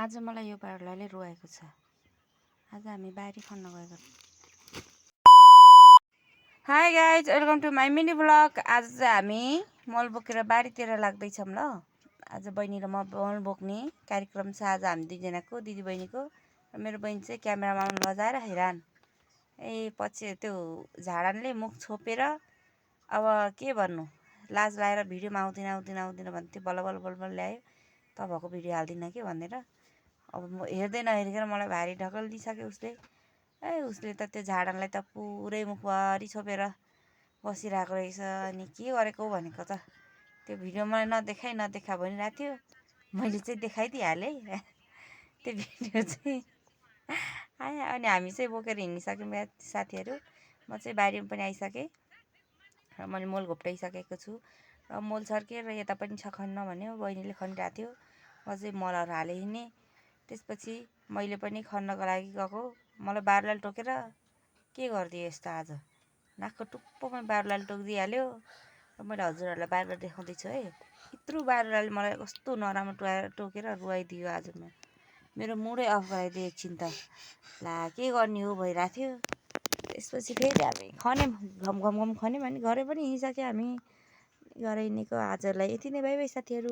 आज मलाई यो बारुलाले रोएको छ। आज हामी बारी खन्न गएको। Hi guys, welcome to my mini blog. आज चाहिँ हामी मल बोकेर बारीतिर लाग्दैछौँ ल। आज बहिनी र म मल बोक्ने कार्यक्रम छ आज हामी दुईजनाको, दिदी बहिनीको। र मेरो बहिनी चाहिँ क्यामेरामा लजाएर हैरान। पछि त्यो झाडानले मुख छोपेर अब के भन्नु, लाज लाएर भिडियोमा आउँदिन भन्थ्यो। बल्ल ल्यायो त भएको भिडियो हाल्दिनँ कि भनेर। अब म हेर्दै नहेरिकन मलाई भारी ढकल दिइसक्यो उसले। उसले त त्यो झाडानलाई त पुरै मुखभरि छोपेर बसिरहेको रहेछ। अनि के गरेको भनेको त त्यो भिडियो मलाई नदेखा भनिरहेको थियो। मैले चाहिँ देखाइदिइहालेँ त्यो भिडियो चाहिँ आयो। अनि हामी चाहिँ बोकेर हिँडिसक्यौँ साथीहरू। म चाहिँ बारीमा पनि आइसकेँ र मैले मोल घोप्टाइसकेको छु। र मोल छर्केर यता पनि छ खन्न भन्यो, बहिनीले खनिरहेको थियो। म चाहिँ मलहरू हाले हिँडेँ। त्यसपछि मैले पनि खन्नको लागि गएको। मलाई बारुलाले टोकेर के गरिदियो यस्तो आज, नाकको टुप्पोमा बारुलाले टोकिदिइहाल्यो। र मैले हजुरहरूलाई बारुला देखाउँदैछु है। यत्रो बारुलाले मलाई कस्तो नराम्रो टोकेर रुवाइदियो आज। मेरो मुडै अफ गराइदियो एकछिन त। ला के गर्ने हो भइरहेको थियो। त्यसपछि फेरि हामी खन्यौँ, घम खन्यौँ। अनि घरै पनि हिँडिसक्यो हामी। घरै हिँडेको आजलाई यति नै। बाई बाई साथीहरू।